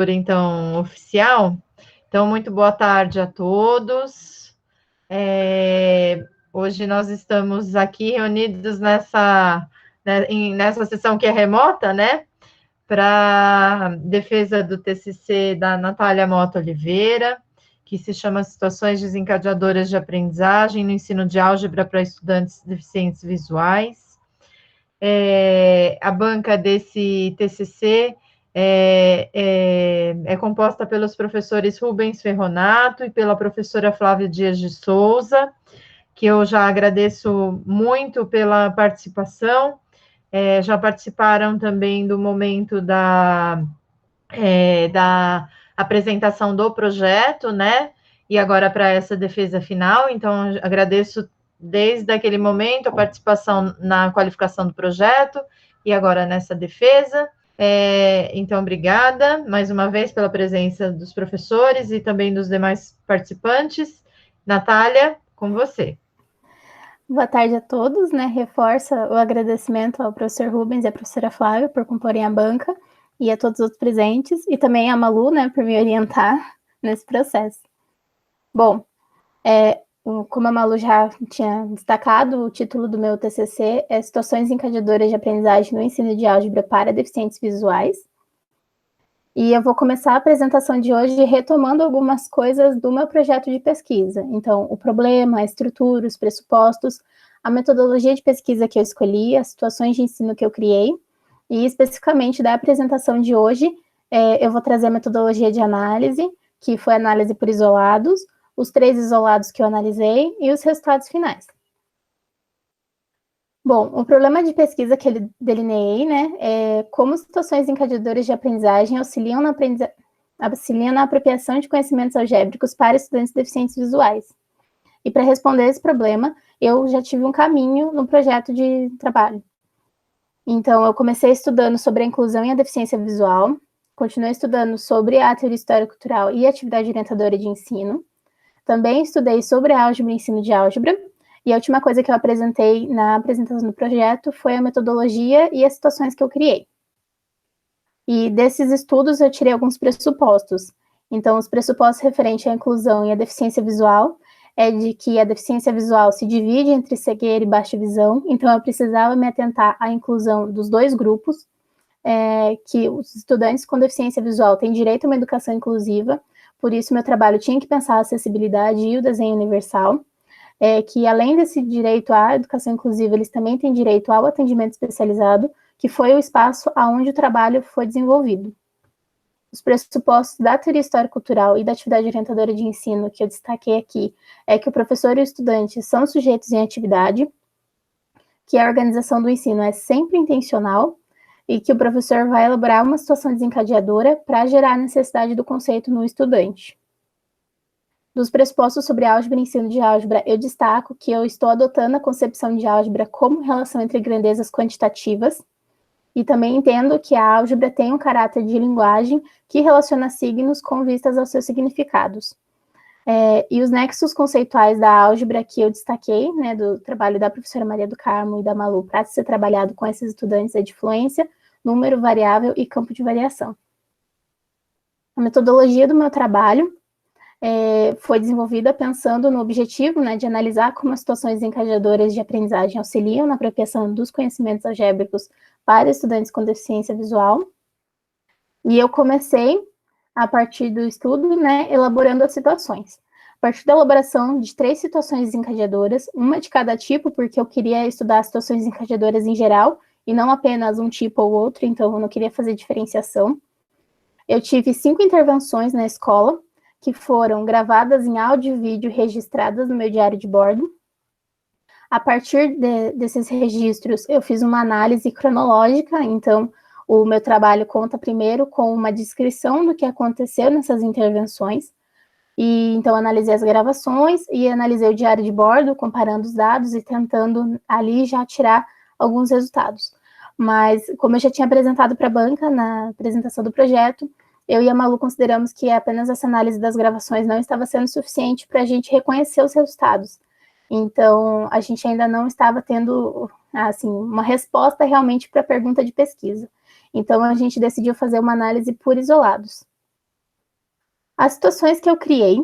Então, oficial. Então, muito boa tarde a todos. Hoje nós estamos aqui reunidos nessa sessão que é remota, né? Para defesa do TCC da Natália Mota Oliveira, que se chama Situações Desencadeadoras de Aprendizagem no Ensino de Álgebra para Estudantes Deficientes Visuais. A banca desse TCC é composta pelos professores Rubens Ferronato e pela professora Flávia Dias de Souza, que eu já agradeço muito pela participação. Já participaram também do momento da apresentação do projeto, né? E agora para essa defesa final. Então, agradeço desde aquele momento a participação na qualificação do projeto e agora nessa defesa. Então, obrigada mais uma vez pela presença dos professores e também dos demais participantes. Natália, com você. Boa tarde a todos, né? Reforça o agradecimento ao professor Rubens e à professora Flávia por comporem a banca e a todos os outros presentes, e também a Malu, né, por me orientar nesse processo. Bom, como a Malu já tinha destacado, o título do meu TCC é Situações Encadeadoras de Aprendizagem no Ensino de Álgebra para Deficientes Visuais. E eu vou começar a apresentação de hoje retomando algumas coisas do meu projeto de pesquisa. Então, o problema, a estrutura, os pressupostos, a metodologia de pesquisa que eu escolhi, as situações de ensino que eu criei, e especificamente da apresentação de hoje, eu vou trazer a metodologia de análise, que foi análise por isolados, os 3 isolados que eu analisei e os resultados finais. Bom, o problema de pesquisa que eu delineei, né, é como situações encadeadoras de aprendizagem auxiliam na apropriação de conhecimentos algébricos para estudantes deficientes visuais. E para responder esse problema, eu já tive um caminho no projeto de trabalho. Então, eu comecei estudando sobre a inclusão e a deficiência visual, continuei estudando sobre a teoria histórico-cultural e a atividade orientadora de ensino, também estudei sobre a álgebra e ensino de álgebra, e a última coisa que eu apresentei na apresentação do projeto foi a metodologia e as situações que eu criei. E desses estudos eu tirei alguns pressupostos. Então, os pressupostos referentes à inclusão e à deficiência visual é de que a deficiência visual se divide entre cegueira e baixa visão, então eu precisava me atentar à inclusão dos 2 grupos, que os estudantes com deficiência visual têm direito a uma educação inclusiva, por isso meu trabalho tinha que pensar a acessibilidade e o desenho universal, que além desse direito à educação inclusiva, eles também têm direito ao atendimento especializado, que foi o espaço onde o trabalho foi desenvolvido. Os pressupostos da teoria histórico-cultural e da atividade orientadora de ensino que eu destaquei aqui é que o professor e o estudante são sujeitos em atividade, que a organização do ensino é sempre intencional e que o professor vai elaborar uma situação desencadeadora para gerar a necessidade do conceito no estudante. Dos pressupostos sobre álgebra e ensino de álgebra, eu destaco que eu estou adotando a concepção de álgebra como relação entre grandezas quantitativas, e também entendo que a álgebra tem um caráter de linguagem que relaciona signos com vistas aos seus significados. E os nexos conceituais da álgebra que eu destaquei, né, do trabalho da professora Maria do Carmo e da Malu, para ser trabalhado com esses estudantes é de fluência, número, variável e campo de variação. A metodologia do meu trabalho foi desenvolvida pensando no objetivo, né, de analisar como as situações encadeadoras de aprendizagem auxiliam na apropriação dos conhecimentos algébricos para estudantes com deficiência visual. E eu comecei, a partir do estudo, né, elaborando as situações. A partir da elaboração de 3 situações desencadeadoras, uma de cada tipo, porque eu queria estudar situações desencadeadoras em geral, e não apenas um tipo ou outro, então eu não queria fazer diferenciação. Eu tive 5 intervenções na escola, que foram gravadas em áudio e vídeo registradas no meu diário de bordo. A partir desses registros, eu fiz uma análise cronológica, então o meu trabalho conta primeiro com uma descrição do que aconteceu nessas intervenções, e então analisei as gravações e analisei o diário de bordo, comparando os dados e tentando ali já tirar alguns resultados. Mas, como eu já tinha apresentado para a banca na apresentação do projeto, eu e a Malu consideramos que apenas essa análise das gravações não estava sendo suficiente para a gente reconhecer os resultados. Então, a gente ainda não estava tendo, assim, uma resposta realmente para a pergunta de pesquisa. Então, a gente decidiu fazer uma análise por isolados. As situações que eu criei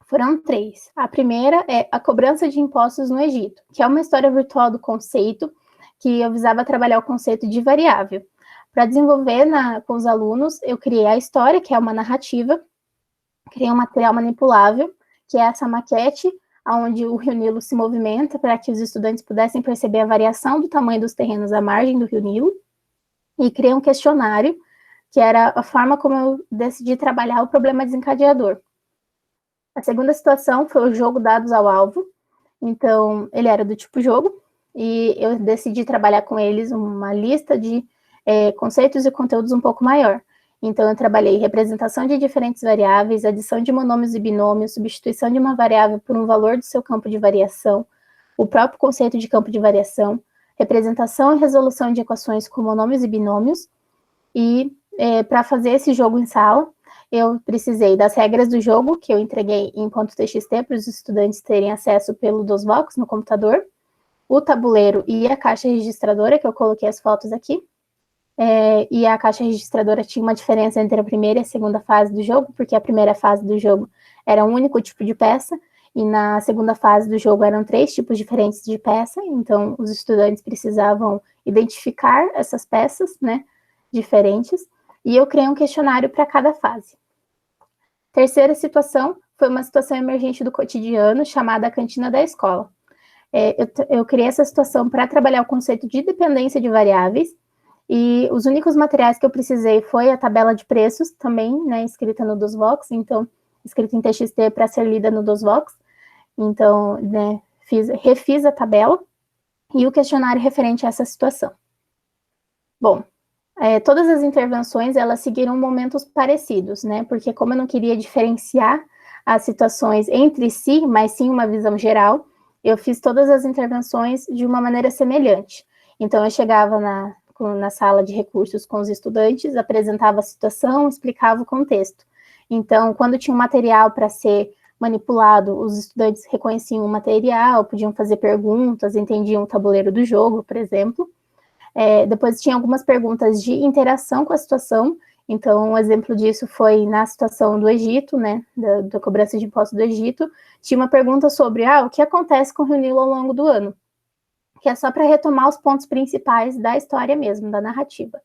foram 3. A primeira é a cobrança de impostos no Egito, que é uma história virtual do conceito, que eu visava trabalhar o conceito de variável. Para desenvolver com os alunos, eu criei a história, que é uma narrativa, criei um material manipulável, que é essa maquete, onde o Rio Nilo se movimenta, para que os estudantes pudessem perceber a variação do tamanho dos terrenos à margem do Rio Nilo, e criei um questionário, que era a forma como eu decidi trabalhar o problema desencadeador. A segunda situação foi o jogo dados ao alvo. Então, ele era do tipo jogo, e eu decidi trabalhar com eles uma lista de conceitos e conteúdos um pouco maior. Então, eu trabalhei representação de diferentes variáveis, adição de monômios e binômios, substituição de uma variável por um valor do seu campo de variação, o próprio conceito de campo de variação, representação e resolução de equações com monômios e binômios, e para fazer esse jogo em sala, eu precisei das regras do jogo, que eu entreguei em .txt para os estudantes terem acesso pelo DOSVox no computador, o tabuleiro e a caixa registradora, que eu coloquei as fotos aqui, e a caixa registradora tinha uma diferença entre a primeira e a segunda fase do jogo, porque a primeira fase do jogo era um único tipo de peça, e na segunda fase do jogo eram 3 tipos diferentes de peça, então os estudantes precisavam identificar essas peças, né, diferentes, e eu criei um questionário para cada fase. Terceira situação foi uma situação emergente do cotidiano, chamada cantina da escola. Eu criei essa situação para trabalhar o conceito de dependência de variáveis, e os únicos materiais que eu precisei foi a tabela de preços, também, né, escrita no DOSVox, então, escrita em TXT para ser lida no DOSVox. Então, né, refiz a tabela e o questionário referente a essa situação. Bom, todas as intervenções, elas seguiram momentos parecidos, né, porque como eu não queria diferenciar as situações entre si, mas sim uma visão geral, eu fiz todas as intervenções de uma maneira semelhante. Então, eu chegava na sala de recursos com os estudantes, apresentava a situação, explicava o contexto. Então, quando tinha um material para ser manipulado, os estudantes reconheciam o material, podiam fazer perguntas, entendiam o tabuleiro do jogo, por exemplo. Depois tinha algumas perguntas de interação com a situação. Então, um exemplo disso foi na situação do Egito, né, da cobrança de impostos do Egito, tinha uma pergunta sobre o que acontece com o Rio Nilo ao longo do ano, que é só para retomar os pontos principais da história mesmo, da narrativa.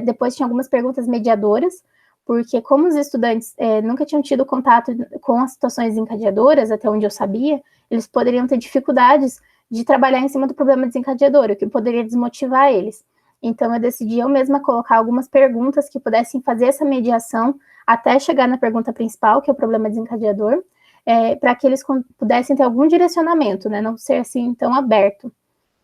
Depois tinha algumas perguntas mediadoras, porque como os estudantes nunca tinham tido contato com as situações desencadeadoras, até onde eu sabia, eles poderiam ter dificuldades de trabalhar em cima do problema desencadeador, o que poderia desmotivar eles. Então, eu decidi eu mesma colocar algumas perguntas que pudessem fazer essa mediação até chegar na pergunta principal, que é o problema desencadeador, para que eles pudessem ter algum direcionamento, né, não ser assim tão aberto.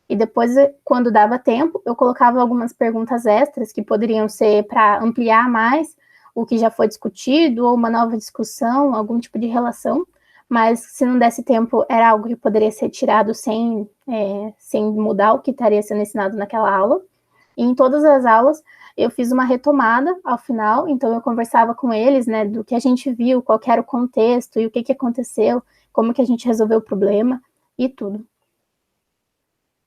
E depois, quando dava tempo, eu colocava algumas perguntas extras que poderiam ser para ampliar mais o que já foi discutido, ou uma nova discussão, algum tipo de relação, mas se não desse tempo, era algo que poderia ser tirado sem mudar o que estaria sendo ensinado naquela aula. E em todas as aulas, eu fiz uma retomada ao final, então eu conversava com eles, né, do que a gente viu, qual era o contexto, e o que aconteceu, como que a gente resolveu o problema, e tudo.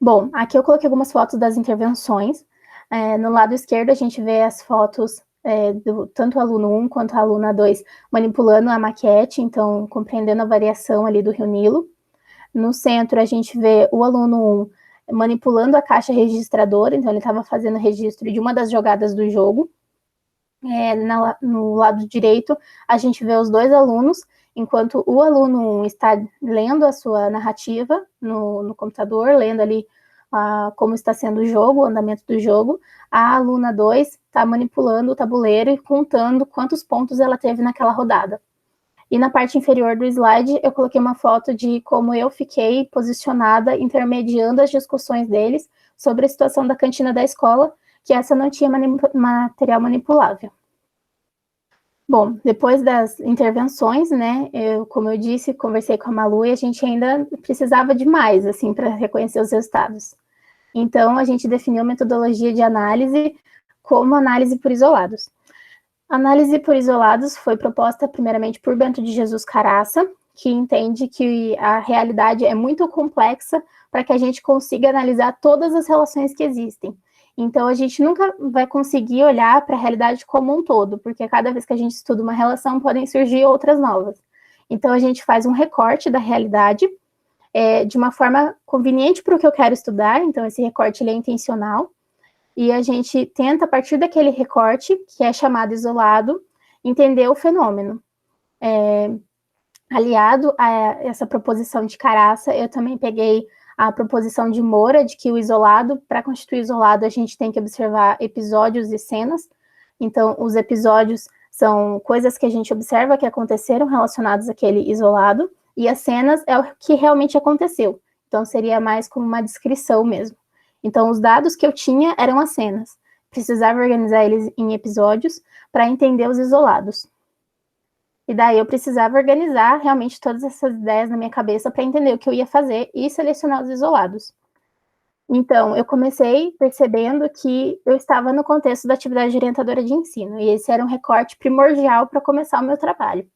Bom, aqui eu coloquei algumas fotos das intervenções. No lado esquerdo, a gente vê as fotos tanto o aluno 1 quanto a aluna 2 manipulando a maquete, então compreendendo a variação ali do Rio Nilo. No centro, a gente vê o aluno 1 manipulando a caixa registradora, então ele estava fazendo registro de uma das jogadas do jogo. No lado direito, a gente vê os 2 alunos, enquanto o aluno 1 está lendo a sua narrativa no computador, lendo ali como está sendo o jogo, o andamento do jogo. A aluna 2 está manipulando o tabuleiro e contando quantos pontos ela teve naquela rodada. E na parte inferior do slide, eu coloquei uma foto de como eu fiquei posicionada, intermediando as discussões deles sobre a situação da cantina da escola, que essa não tinha material manipulável. Bom, depois das intervenções, né, como eu disse, conversei com a Malu e a gente ainda precisava de mais, assim, para reconhecer os resultados. Então, a gente definiu a metodologia de análise como análise por isolados. A análise por isolados foi proposta primeiramente por Bento de Jesus Caraça, que entende que a realidade é muito complexa para que a gente consiga analisar todas as relações que existem. Então, a gente nunca vai conseguir olhar para a realidade como um todo, porque cada vez que a gente estuda uma relação, podem surgir outras novas. Então, a gente faz um recorte da realidade de uma forma conveniente para o que eu quero estudar, então esse recorte ele é intencional, e a gente tenta, a partir daquele recorte, que é chamado isolado, entender o fenômeno. Aliado a essa proposição de Caraça, eu também peguei a proposição de Moura, de que o isolado, para constituir isolado, a gente tem que observar episódios e cenas. Então, os episódios são coisas que a gente observa que aconteceram relacionados àquele isolado, e as cenas é o que realmente aconteceu. Então, seria mais como uma descrição mesmo. Então, os dados que eu tinha eram as cenas. Precisava organizar eles em episódios para entender os isolados. E daí eu precisava organizar realmente todas essas ideias na minha cabeça para entender o que eu ia fazer e selecionar os isolados. Então, eu comecei percebendo que eu estava no contexto da atividade orientadora de ensino, e esse era um recorte primordial para começar o meu trabalho.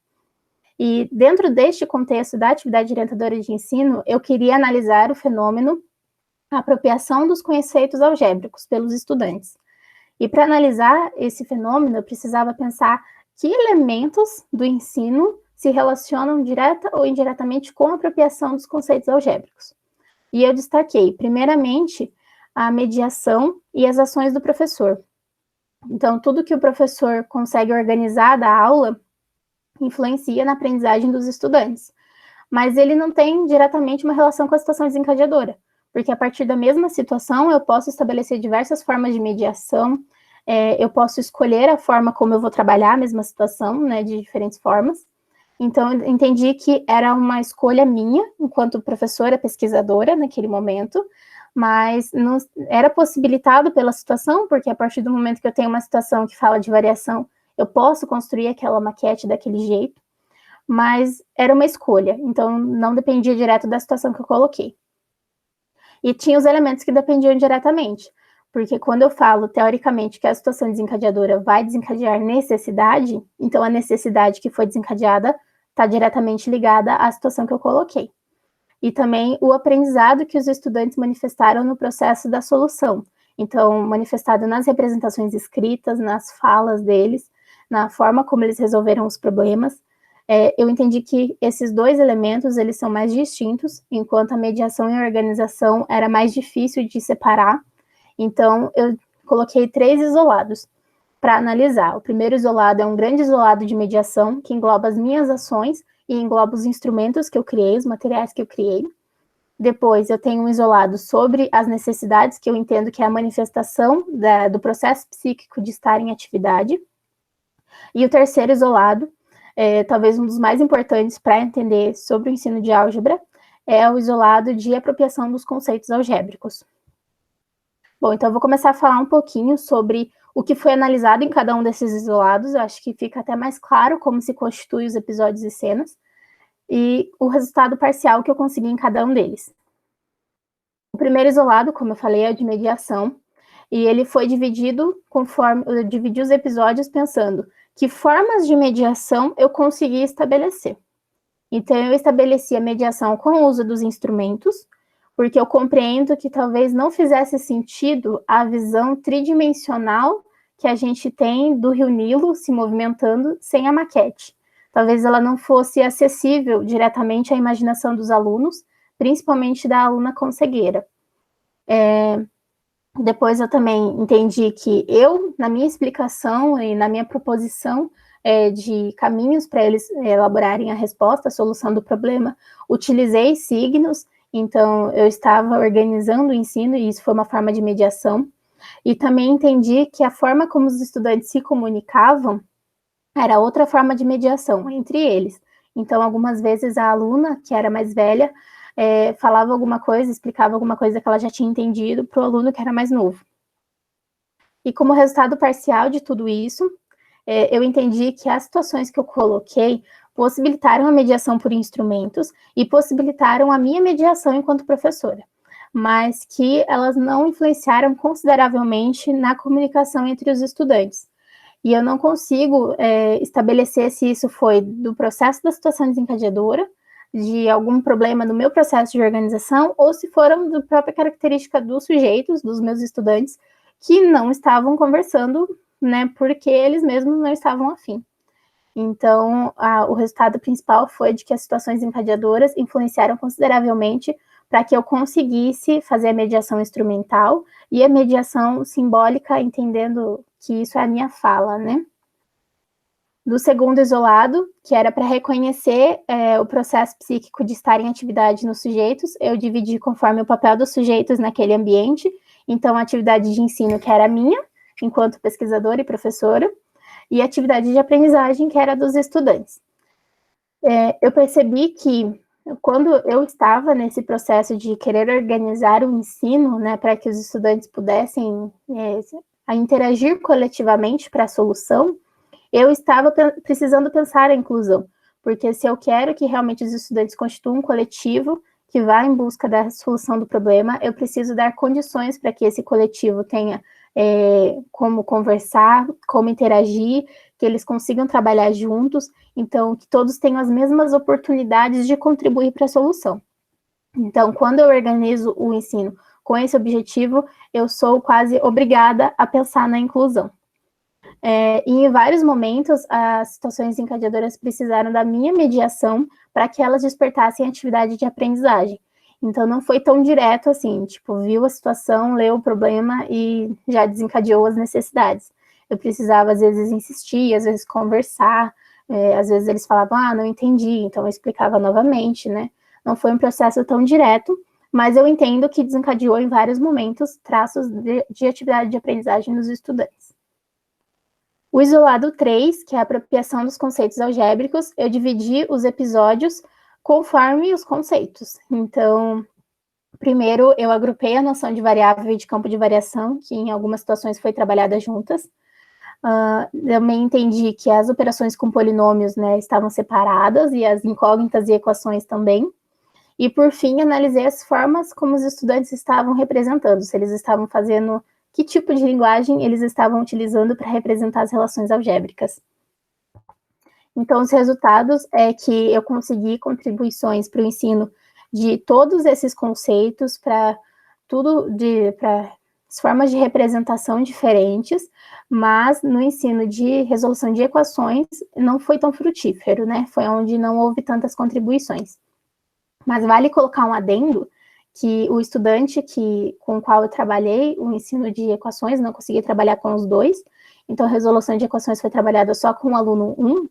E dentro deste contexto da atividade orientadora de ensino, eu queria analisar o fenômeno a apropriação dos conceitos algébricos pelos estudantes. E para analisar esse fenômeno, eu precisava pensar que elementos do ensino se relacionam direta ou indiretamente com a apropriação dos conceitos algébricos. E eu destaquei, primeiramente, a mediação e as ações do professor. Então, tudo que o professor consegue organizar da aula influencia na aprendizagem dos estudantes. Mas ele não tem diretamente uma relação com a situação desencadeadora, porque a partir da mesma situação eu posso estabelecer diversas formas de mediação, eu posso escolher a forma como eu vou trabalhar a mesma situação, né, de diferentes formas. Então, eu entendi que era uma escolha minha, enquanto professora pesquisadora naquele momento, mas não era possibilitado pela situação, porque a partir do momento que eu tenho uma situação que fala de variação, eu posso construir aquela maquete daquele jeito, mas era uma escolha, então não dependia direto da situação que eu coloquei. E tinha os elementos que dependiam diretamente, porque quando eu falo, teoricamente, que a situação desencadeadora vai desencadear necessidade, então a necessidade que foi desencadeada está diretamente ligada à situação que eu coloquei. E também o aprendizado que os estudantes manifestaram no processo da solução. Então, manifestado nas representações escritas, nas falas deles, na forma como eles resolveram os problemas. Eu entendi que esses dois elementos, eles são mais distintos, enquanto a mediação e a organização era mais difícil de separar. Então, eu coloquei 3 isolados para analisar. O primeiro isolado é um grande isolado de mediação, que engloba as minhas ações e engloba os instrumentos que eu criei, os materiais que eu criei. Depois, eu tenho um isolado sobre as necessidades, que eu entendo que é a manifestação do processo psíquico de estar em atividade. E o terceiro isolado, talvez um dos mais importantes para entender sobre o ensino de álgebra, é o isolado de apropriação dos conceitos algébricos. Bom, então eu vou começar a falar um pouquinho sobre o que foi analisado em cada um desses isolados. Eu acho que fica até mais claro como se constituem os episódios e cenas, e o resultado parcial que eu consegui em cada um deles. O primeiro isolado, como eu falei, é o de mediação, e ele foi dividido conforme eu dividi os episódios pensando que formas de mediação eu consegui estabelecer. Então, eu estabeleci a mediação com o uso dos instrumentos, porque eu compreendo que talvez não fizesse sentido a visão tridimensional que a gente tem do Rio Nilo se movimentando sem a maquete. Talvez ela não fosse acessível diretamente à imaginação dos alunos, principalmente da aluna com cegueira. Depois eu também entendi que eu, na minha explicação e na minha proposição de caminhos para eles elaborarem a resposta, a solução do problema, utilizei signos. Então, eu estava organizando o ensino, e isso foi uma forma de mediação. E também entendi que a forma como os estudantes se comunicavam era outra forma de mediação entre eles. Então, algumas vezes a aluna, que era mais velha, falava alguma coisa, explicava alguma coisa que ela já tinha entendido para o aluno que era mais novo. E como resultado parcial de tudo isso, eu entendi que as situações que eu coloquei possibilitaram a mediação por instrumentos e possibilitaram a minha mediação enquanto professora, mas que elas não influenciaram consideravelmente na comunicação entre os estudantes. E eu não consigo estabelecer se isso foi do processo da situação desencadeadora, de algum problema no meu processo de organização, ou se foram da própria característica dos sujeitos, dos meus estudantes, que não estavam conversando, né, porque eles mesmos não estavam afim. Então, o resultado principal foi de que as situações encadeadoras influenciaram consideravelmente para que eu conseguisse fazer a mediação instrumental e a mediação simbólica, entendendo que isso é a minha fala, né? Do segundo isolado, que era para reconhecer o processo psíquico de estar em atividade nos sujeitos, eu dividi conforme o papel dos sujeitos naquele ambiente. Então, a atividade de ensino, que era minha, enquanto pesquisadora e professora, e a atividade de aprendizagem, que era dos estudantes. Eu percebi que, quando eu estava nesse processo de querer organizar o ensino, né, para que os estudantes pudessem interagir coletivamente para a solução, eu estava precisando pensar a inclusão, porque se eu quero que realmente os estudantes constituam um coletivo que vá em busca da solução do problema, eu preciso dar condições para que esse coletivo tenha como conversar, como interagir, que eles consigam trabalhar juntos, então que todos tenham as mesmas oportunidades de contribuir para a solução. Então, quando eu organizo o ensino com esse objetivo, eu sou quase obrigada a pensar na inclusão. E em vários momentos, as situações encadeadoras precisaram da minha mediação para que elas despertassem a atividade de aprendizagem. Então, não foi tão direto assim, tipo, viu a situação, leu o problema e já desencadeou as necessidades. Eu precisava, às vezes, insistir, às vezes, conversar, às vezes eles falavam, não entendi, então eu explicava novamente, né? Não foi um processo tão direto, mas eu entendo que desencadeou em vários momentos traços de atividade de aprendizagem nos estudantes. O isolado 3, que é a apropriação dos conceitos algébricos, eu dividi os episódios conforme os conceitos. Então, primeiro eu agrupei a noção de variável e de campo de variação, que em algumas situações foi trabalhada juntas. Também entendi que as operações com polinômios, né, estavam separadas, e as incógnitas e equações também. E, por fim, analisei as formas como os estudantes estavam representando, se eles estavam fazendo, que tipo de linguagem eles estavam utilizando para representar as relações algébricas. Então, os resultados é que eu consegui contribuições para o ensino de todos esses conceitos, para as formas de representação diferentes, mas no ensino de resolução de equações não foi tão frutífero, né? Foi onde não houve tantas contribuições. Mas vale colocar um adendo, que o estudante com o qual eu trabalhei o ensino de equações, não consegui trabalhar com os dois, então a resolução de equações foi trabalhada só com o aluno 1,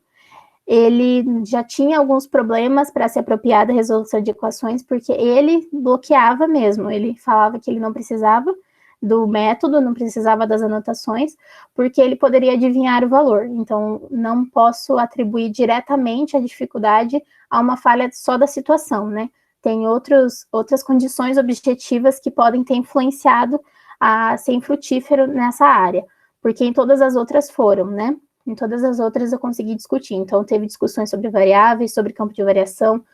ele já tinha alguns problemas para se apropriar da resolução de equações, porque ele bloqueava mesmo, ele falava que ele não precisava do método, não precisava das anotações, porque ele poderia adivinhar o valor. Então, não posso atribuir diretamente a dificuldade a uma falha só da situação, né? Tem outras condições objetivas que podem ter influenciado a ser infrutífero nessa área, porque em todas as outras foram, né? Em todas as outras eu consegui discutir. Então, teve discussões sobre variáveis, sobre campo de variação,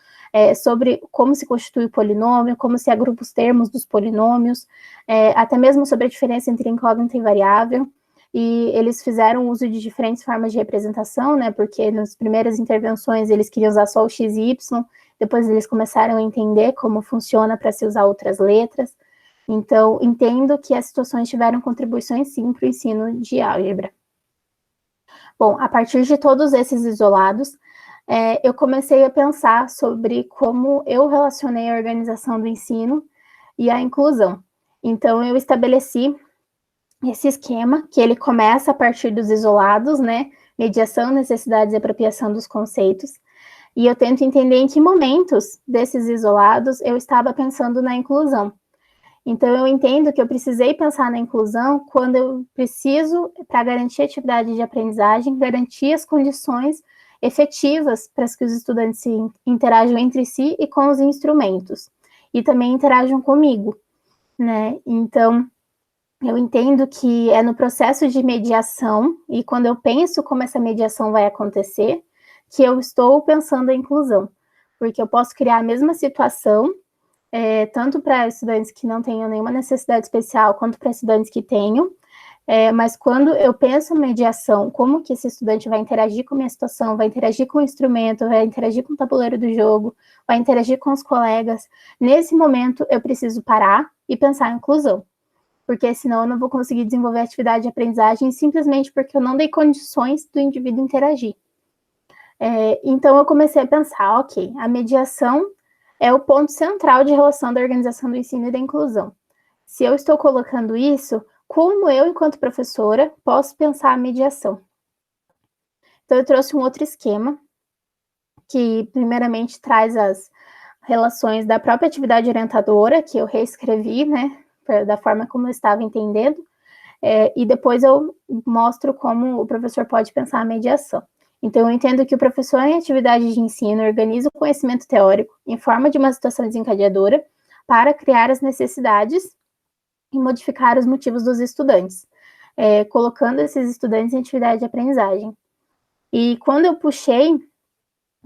sobre como se constitui o polinômio, como se agrupa os termos dos polinômios, até mesmo sobre a diferença entre incógnita e variável. E eles fizeram uso de diferentes formas de representação, né? Porque nas primeiras intervenções eles queriam usar só o x e y, depois eles começaram a entender como funciona para se usar outras letras. Então, entendo que as situações tiveram contribuições, sim, para o ensino de álgebra. Bom, a partir de todos esses isolados, eu comecei a pensar sobre como eu relacionei a organização do ensino e a inclusão. Então, eu estabeleci esse esquema, que ele começa a partir dos isolados, né? Mediação, necessidades e apropriação dos conceitos. E eu tento entender em que momentos desses isolados eu estava pensando na inclusão. Então, eu entendo que eu precisei pensar na inclusão quando eu preciso, para garantir a atividade de aprendizagem, garantir as condições efetivas para que os estudantes se interajam entre si e com os instrumentos, e também interajam comigo, né? Então, eu entendo que é no processo de mediação, e quando eu penso como essa mediação vai acontecer, que eu estou pensando a inclusão, porque eu posso criar a mesma situação, tanto para estudantes que não tenham nenhuma necessidade especial, quanto para estudantes que tenham, mas quando eu penso em mediação, como que esse estudante vai interagir com a minha situação, vai interagir com o instrumento, vai interagir com o tabuleiro do jogo, vai interagir com os colegas, nesse momento eu preciso parar e pensar em inclusão. porque senão eu não vou conseguir desenvolver a atividade de aprendizagem simplesmente porque eu não dei condições do indivíduo interagir. Então, eu comecei a pensar, ok, a mediação é o ponto central de relação da organização do ensino e da inclusão. Se eu estou colocando isso, como eu, enquanto professora, posso pensar a mediação? Então, eu trouxe um outro esquema, que primeiramente traz as relações da própria atividade orientadora, que eu reescrevi, né, da forma como eu estava entendendo, e depois eu mostro como o professor pode pensar a mediação. Então, eu entendo que o professor, em atividade de ensino, organiza o conhecimento teórico em forma de uma situação desencadeadora para criar as necessidades e modificar os motivos dos estudantes, colocando esses estudantes em atividade de aprendizagem. E quando eu puxei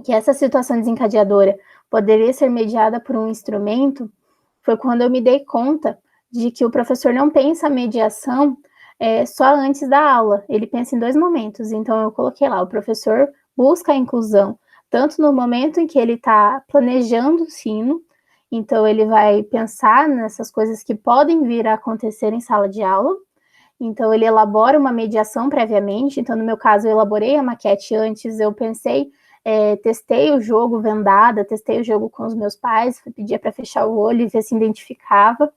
que essa situação desencadeadora poderia ser mediada por um instrumento, foi quando eu me dei conta de que o professor não pensa a mediação só antes da aula, ele pensa em 2 momentos. Então, eu coloquei lá, o professor busca a inclusão, tanto no momento em que ele está planejando o ensino, então ele vai pensar nessas coisas que podem vir a acontecer em sala de aula, então ele elabora uma mediação previamente, então no meu caso eu elaborei a maquete antes, eu pensei, testei o jogo vendada, testei o jogo com os meus pais, pedia para fechar o olho e ver se identificava,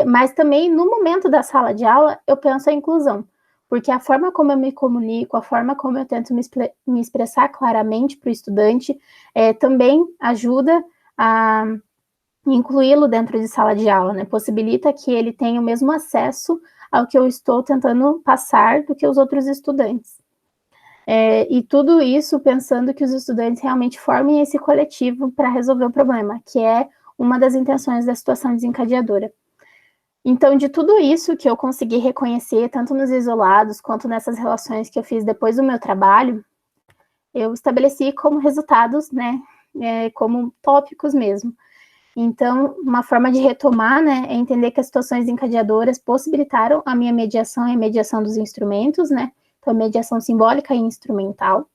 mas também no momento da sala de aula eu penso a inclusão, porque a forma como eu me comunico, a forma como eu tento me expressar claramente para o estudante, também ajuda a incluí-lo dentro de sala de aula, né? Possibilita que ele tenha o mesmo acesso ao que eu estou tentando passar do que os outros estudantes. E tudo isso pensando que os estudantes realmente formem esse coletivo para resolver o problema, que é uma das intenções da situação desencadeadora. Então, de tudo isso que eu consegui reconhecer, tanto nos isolados, quanto nessas relações que eu fiz depois do meu trabalho, eu estabeleci como resultados, né, como tópicos mesmo. Então, uma forma de retomar, né, é entender que as situações encadeadoras possibilitaram a minha mediação e a mediação dos instrumentos, né, então mediação simbólica e instrumental.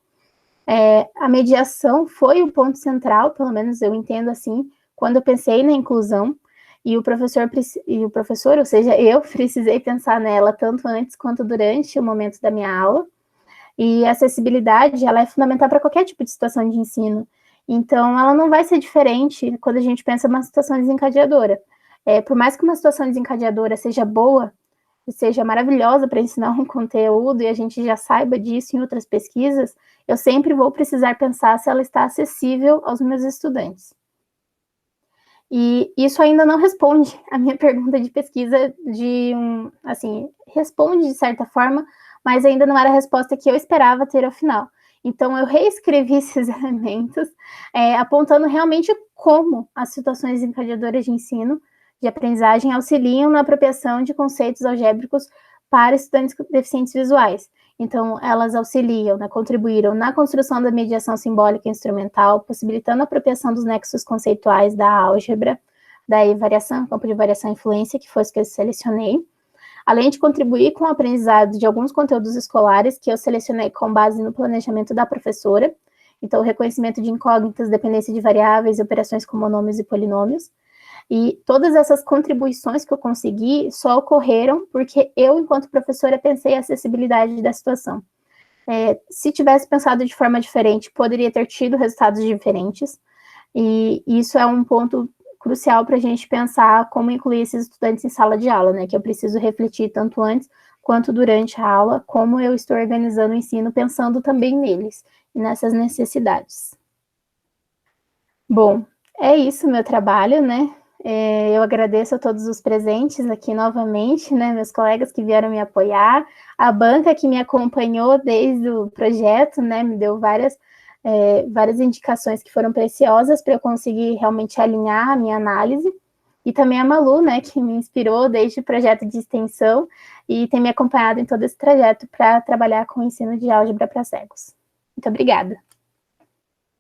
A mediação foi o ponto central, pelo menos eu entendo assim, quando eu pensei na inclusão, e o professor, ou seja, eu precisei pensar nela tanto antes quanto durante o momento da minha aula, e a acessibilidade, ela é fundamental para qualquer tipo de situação de ensino. Então, ela não vai ser diferente quando a gente pensa numa situação desencadeadora. Por mais que uma situação desencadeadora seja boa, seja maravilhosa para ensinar um conteúdo e a gente já saiba disso em outras pesquisas, eu sempre vou precisar pensar se ela está acessível aos meus estudantes. E isso ainda não responde a minha pergunta de pesquisa responde de certa forma, mas ainda não era a resposta que eu esperava ter ao final. Então, eu reescrevi esses elementos, apontando realmente como as situações desencadeadoras de ensino, de aprendizagem, auxiliam na apropriação de conceitos algébricos para estudantes deficientes visuais. Então, elas auxiliam, né, contribuíram na construção da mediação simbólica e instrumental, possibilitando a apropriação dos nexos conceituais da álgebra, daí variação, campo de variação e influência, que foi os que eu selecionei, além de contribuir com o aprendizado de alguns conteúdos escolares que eu selecionei com base no planejamento da professora, então o reconhecimento de incógnitas, dependência de variáveis, operações com monômios e polinômios, e todas essas contribuições que eu consegui só ocorreram porque eu, enquanto professora, pensei a acessibilidade da situação. Se tivesse pensado de forma diferente, poderia ter tido resultados diferentes, e isso é um ponto crucial para a gente pensar como incluir esses estudantes em sala de aula, né, que eu preciso refletir tanto antes quanto durante a aula, como eu estou organizando o ensino, pensando também neles, e nessas necessidades. Bom, é isso o meu trabalho, né, eu agradeço a todos os presentes aqui novamente, né, meus colegas que vieram me apoiar, a banca que me acompanhou desde o projeto, né, me deu várias indicações que foram preciosas para eu conseguir realmente alinhar a minha análise, e também a Malu, né, que me inspirou desde o projeto de extensão e tem me acompanhado em todo esse trajeto para trabalhar com o ensino de álgebra para cegos. Muito obrigada.